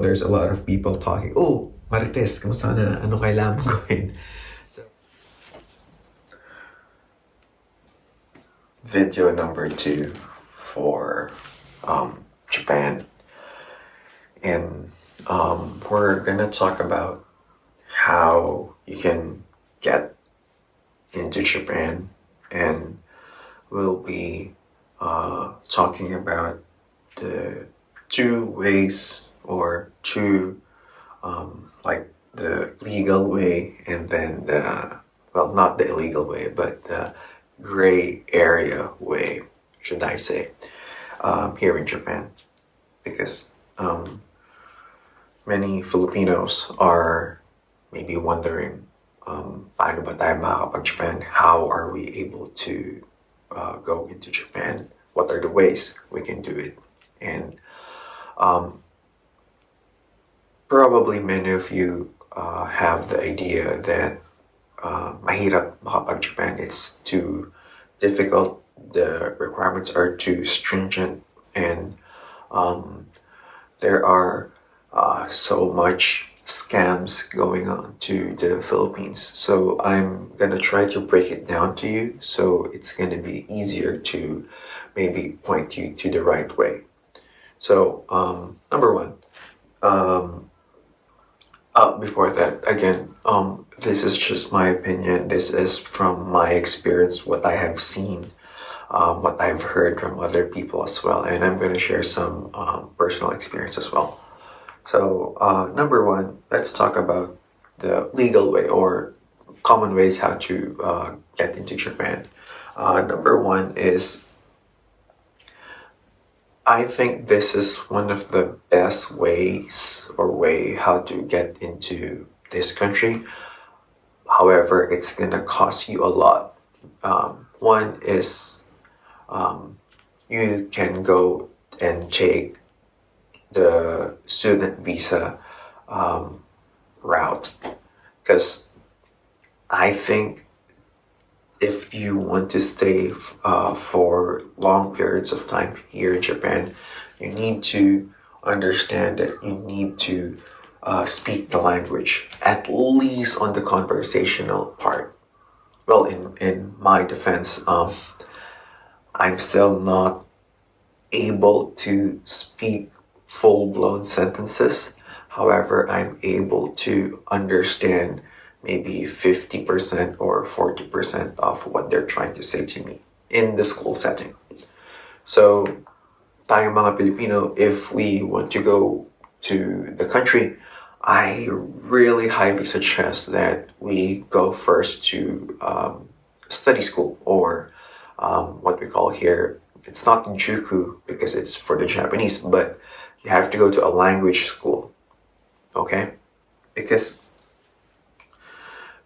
There's a lot of people talking, oh, Marites, kamusta na? Ano kailangan mo gawin? So, video number 2 for Japan. And we're gonna talk about how you can get into Japan, and we'll be talking about the two ways or two like the legal way and then the, well, not the illegal way, but the gray area way, should I say, here in Japan. Because many Filipinos are maybe wondering, paano ba tayo makakapag-Japan? How are we able to go into Japan? What are the ways we can do it? And probably many of you have the idea that mahirap makapag-Japan. It's too difficult. The requirements are too stringent, and there are so much scams going on to the Philippines. So I'm gonna try to break it down to you, so it's gonna be easier to maybe point you to the right way. So number one, before that, again, this is just my opinion. This is from my experience, what I have seen, what I've heard from other people as well, and I'm going to share some personal experience as well. So, number one, let's talk about the legal way or common ways how to get into Japan. Number one is, I think this is one of the best ways or way how to get into this country. However, it's gonna cost you a lot. One is you can go and take the student visa route, because I think if you want to stay for long periods of time here in Japan, you need to understand that you need to speak the language, at least on the conversational part. Well, in my defense, I'm still not able to speak full-blown sentences. However, I'm able to understand maybe 50% or 40% of what they're trying to say to me in the school setting. So, tayong mga Filipino, if we want to go to the country, I really highly suggest that we go first to study school, or what we call here, it's not juku because it's for the Japanese, but you have to go to a language school, okay? Because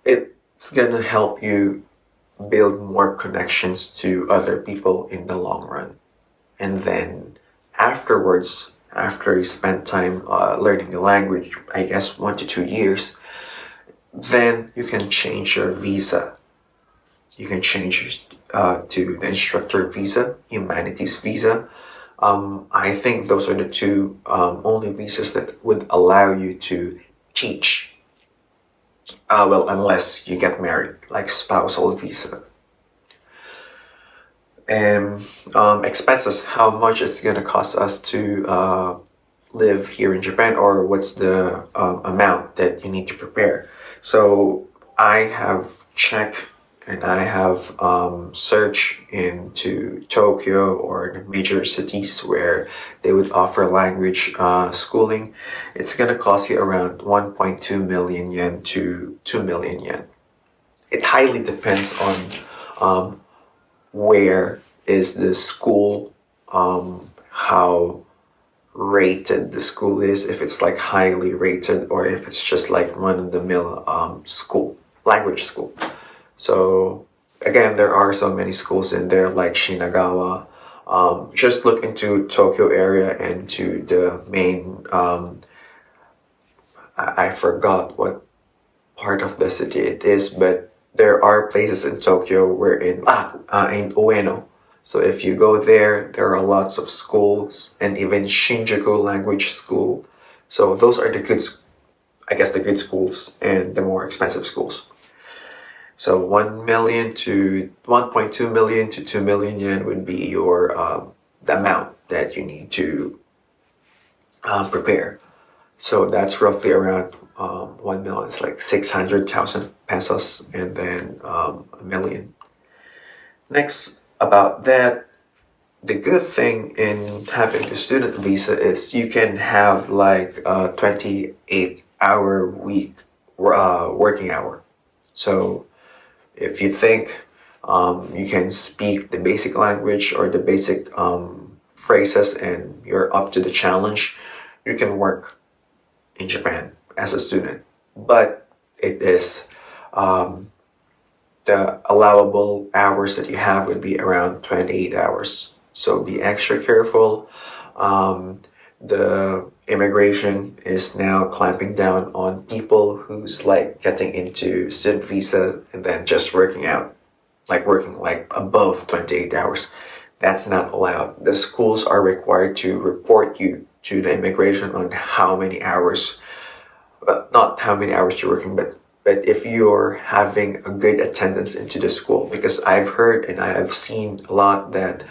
it's gonna help you build more connections to other people in the long run. And then afterwards, after you spend time learning the language, I guess 1 to 2 years, then you can change your visa. You can change to the instructor visa, humanities visa. I think those are the two only visas that would allow you to teach. Well, unless you get married, like spousal visa. And expenses, how much it's gonna cost us to live here in Japan, or what's the amount that you need to prepare. So I have checked and I have searched into Tokyo or the major cities where they would offer language schooling. It's gonna cost you around 1.2 million yen to 2 million yen. It highly depends on where is the school, how rated the school is, if it's like highly rated or if it's just like run-of-the-mill school, language school. So again, there are so many schools in there like Shinagawa. Just look into Tokyo area and to the main, I forgot what part of the city it is, but there are places in Tokyo where in Ueno. So if you go there, there are lots of schools, and even Shinjuku language school. So those are the good, I guess, the good schools and the more expensive schools. So 1 million to 1.2 million to 2 million yen would be your the amount that you need to prepare. So that's roughly around 1 million. It's like 600,000 pesos, and then a million. Next, about that, the good thing in having the student visa is you can have like a 28-hour week working hour. So if you think you can speak the basic language or the basic phrases and you're up to the challenge, you can work in Japan as a student. But it is the allowable hours that you have would be around 28 hours. So be extra careful. The immigration is now clamping down on people who's like getting into student visa and then just working like above 28 hours. That's not allowed. The schools are required to report you to the immigration on how many hours, not how many hours you're working, but if you're having a good attendance into the school. Because I've heard and I have seen a lot that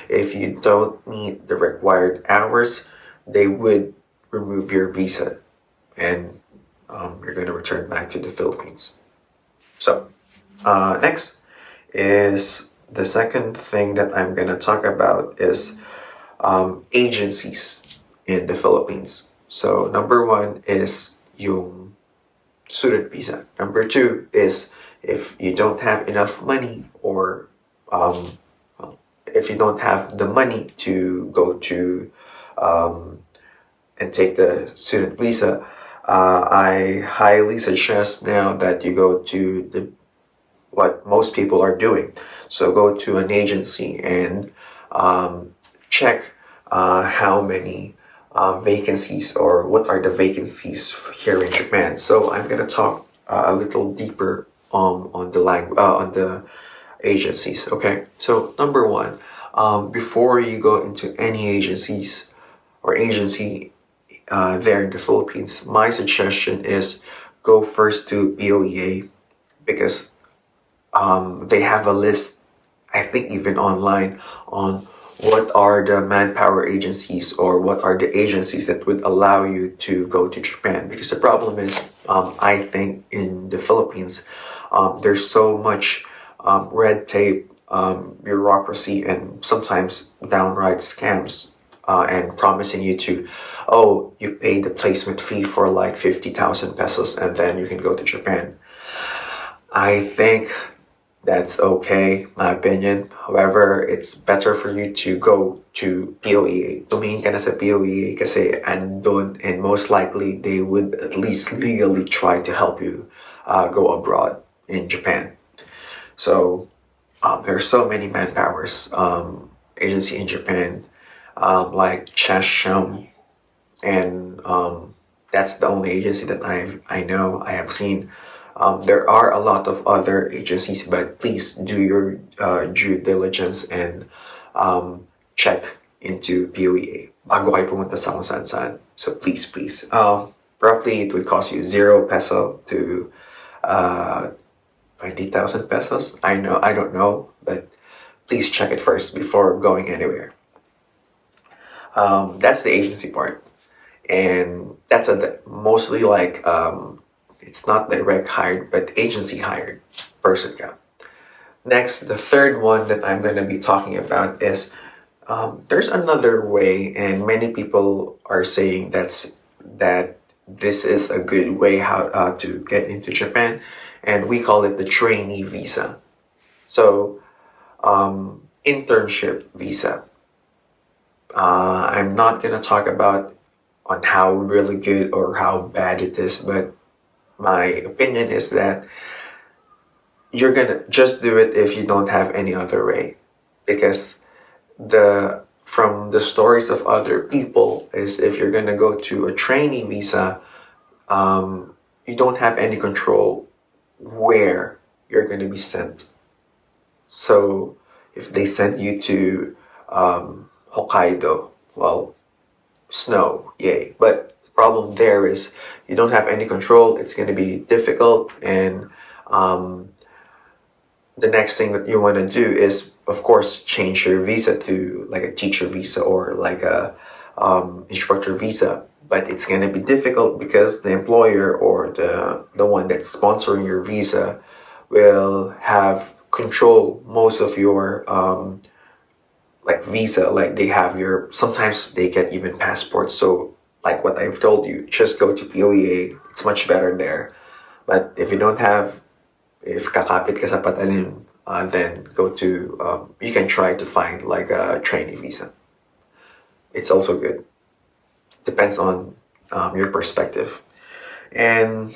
if you don't meet the required hours, they would remove your visa and you're going to return back to the Philippines. So, next is the second thing that I'm going to talk about is agencies in the Philippines. So, number one is yung student visa. Number two is if you don't have enough money or if you don't have the money to go to and take the student visa, I highly suggest now that you go to the what most people are doing. So go to an agency and check how many vacancies or what are the vacancies here in Japan. So I'm gonna talk a little deeper on the on the agencies. Okay, so number one, before you go into any agencies or agency there in the Philippines, my suggestion is go first to POEA because they have a list, I think even online, on what are the manpower agencies or what are the agencies that would allow you to go to Japan. Because the problem is, I think in the Philippines, there's so much red tape, bureaucracy, and sometimes downright scams and promising you to, oh, you pay the placement fee for like 50,000 pesos and then you can go to Japan. I think that's okay, my opinion. However, it's better for you to go to POEA. Tumingin ka na sa POEA kasi andun and most likely they would at least legally try to help you go abroad in Japan. So there are so many manpowers agency in Japan like Chesham and that's the only agency that I know I have seen. There are a lot of other agencies, but please do your due diligence and check into POEA bago kayo pumunta sa kung saan. So please. Roughly, it would cost you 0 peso to 20,000 pesos. I don't know, but please check it first before going anywhere. That's the agency part. And that's mostly like it's not direct hired but agency hired person count. Next, the third one that I'm going to be talking about is there's another way, and many people are saying that this is a good way how to get into Japan, and we call it the trainee visa. So internship visa. I'm not going to talk about on how really good or how bad it is, but my opinion is that you're gonna just do it if you don't have any other way, because from the stories of other people is if you're gonna go to a trainee visa, you don't have any control where you're gonna be sent. So if they send you to Hokkaido, well, snow, yay. But the problem there is you don't have any control. It's going to be difficult, and um, the next thing that you want to do is, of course, change your visa to like a teacher visa or like a instructor visa. But it's going to be difficult because the employer or the one that's sponsoring your visa will have control most of your like visa. Like they have your, sometimes they get even passports. So like what I've told you, just go to POEA. It's much better there. But if you don't have, if kakapit ka sa patalim, then go to, you can try to find like a trainee visa. It's also good. Depends on your perspective. And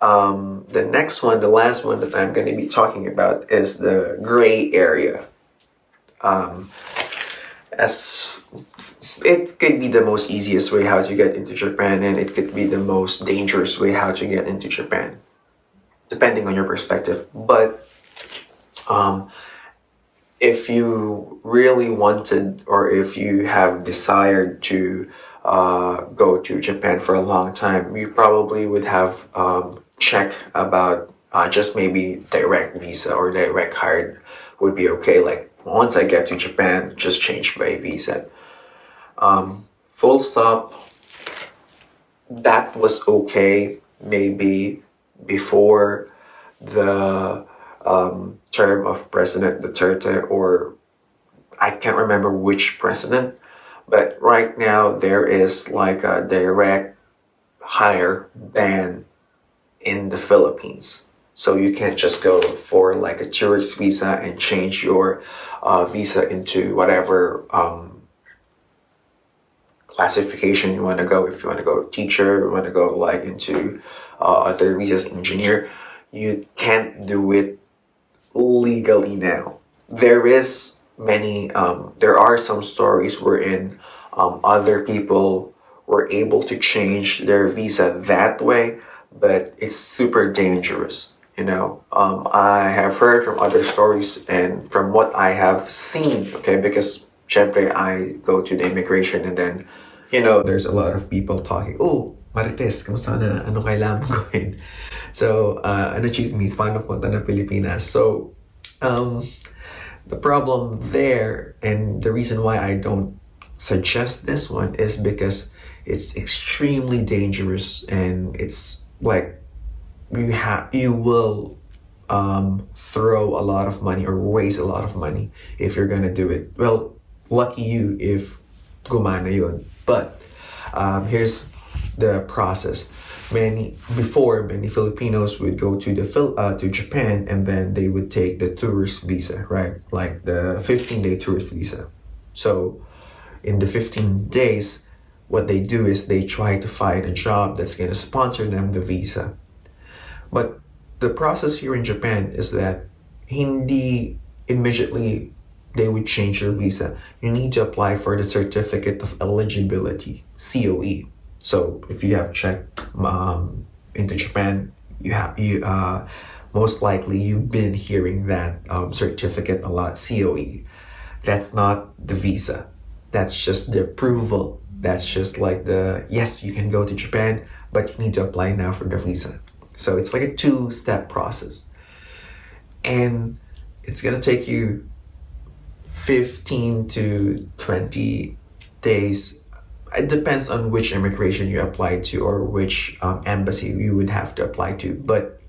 the next one, the last one that I'm going to be talking about is the gray area. Um, as it could be the most easiest way how to get into Japan, and it could be the most dangerous way how to get into Japan, depending on your perspective. But um, if you really wanted, or if you have desired to go to Japan for a long time, you probably would have checked about just maybe direct visa or direct hire would be okay. Like once I get to Japan, just change my visa. Full stop. That was okay maybe before the term of President Duterte, or I can't remember which president, but right now there is like a direct hire ban in the Philippines. So you can't just go for like a tourist visa and change your visa into whatever classification you want to go. If you want to go teacher, you want to go like into other visas, engineer, you can't do it legally now. There is many, there are some stories wherein other people were able to change their visa that way, but it's super dangerous. You know, I have heard from other stories and from what I have seen, okay, because syempre I go to the immigration and then, you know, there's a lot of people talking, oh, Marites, kamusta na? Ano kailangan mo gawin? So, ano chismis, paano punta na Pilipinas? So, um, the problem there, and the reason why I don't suggest this one is because it's extremely dangerous, and it's like you will throw a lot of money or waste a lot of money if you're gonna do it. Well, lucky you if gumana yun. But here's the process. Many Filipinos would go to to Japan, and then they would take the tourist visa, right? Like the 15-day tourist visa. So in the 15 days, what they do is they try to find a job that's going to sponsor them the visa. But the process here in Japan is that hindi immediately they would change your visa. You need to apply for the certificate of eligibility, COE. So if you have checked into Japan, you most likely you've been hearing that certificate a lot, COE. That's not the visa. That's just the approval. That's just like the yes, you can go to Japan, but you need to apply now for the visa. So it's like a two-step process, and it's gonna take you 15 to 20 days. It depends on which immigration you apply to or which embassy you would have to apply to. But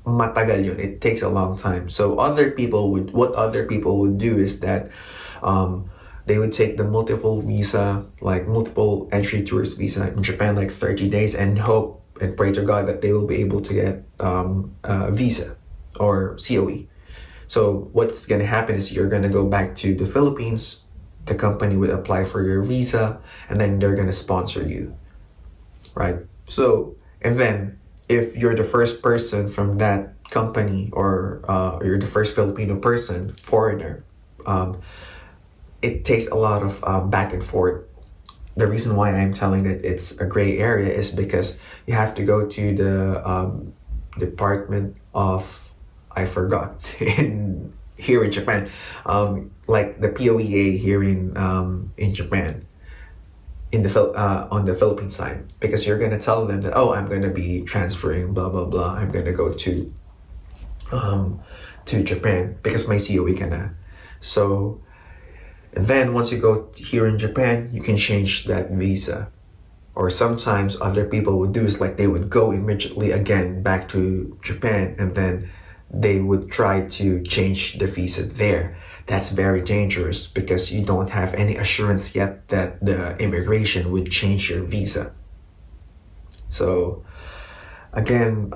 matagal yun. It takes a long time. So what other people would do is that they would take the multiple visa, like multiple entry tourist visa in Japan, like 30 days, and hope and pray to God that they will be able to get a visa or COE. So what's going to happen is you're going to go back to the Philippines, the company would apply for your visa, and then they're going to sponsor you, right? So, and then if you're the first person from that company, or you're the first Filipino person, foreigner, it takes a lot of back and forth. The reason why I'm telling that it's a gray area is because you have to go to the Department of, I forgot, here in Japan, like the POEA here in Japan. on the Philippine side, because you're gonna tell them that, oh, I'm gonna be transferring blah blah blah, I'm gonna go um to Japan because my COE kana. So and then once you go here in Japan, you can change that visa. Or sometimes other people would do is like they would go immediately again back to Japan, and then they would try to change the visa there. That's very dangerous because you don't have any assurance yet that the immigration would change your visa. So again,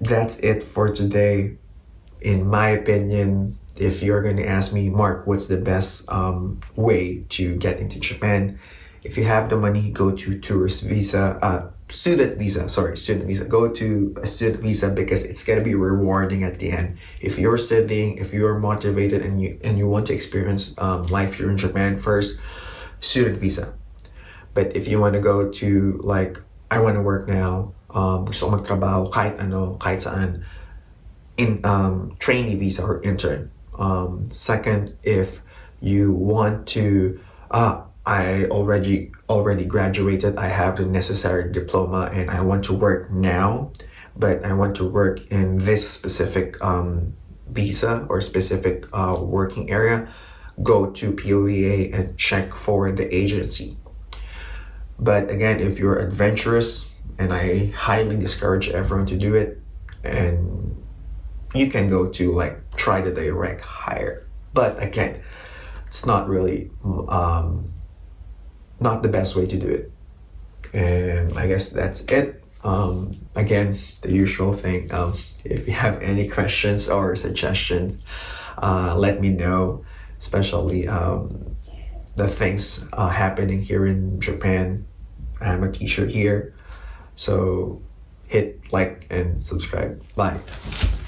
that's it for today. In my opinion, if you're going to ask me, Mark, what's the best way to get into Japan? If you have the money, go to student visa. Go to a student visa because it's gonna be rewarding at the end. If you're studying, if you're motivated and you want to experience life here in Japan first, student visa. But if you want to go to like, I want to work now, gusto ko magtrabaho kahit ano, kahit saan, in trainee visa or intern. Second, if you want to, I already graduated. I have the necessary diploma, and I want to work now, but I want to work in this specific visa or specific working area. Go to POVA and check for the agency. But again, if you're adventurous, and I highly discourage everyone to do it, and you can go to like try the direct hire. But again, it's not really not the best way to do it. And I guess that's it. Again, the usual thing. If you have any questions or suggestions, let me know. Especially the things happening here in Japan. I'm a teacher here, so hit like and subscribe. Bye.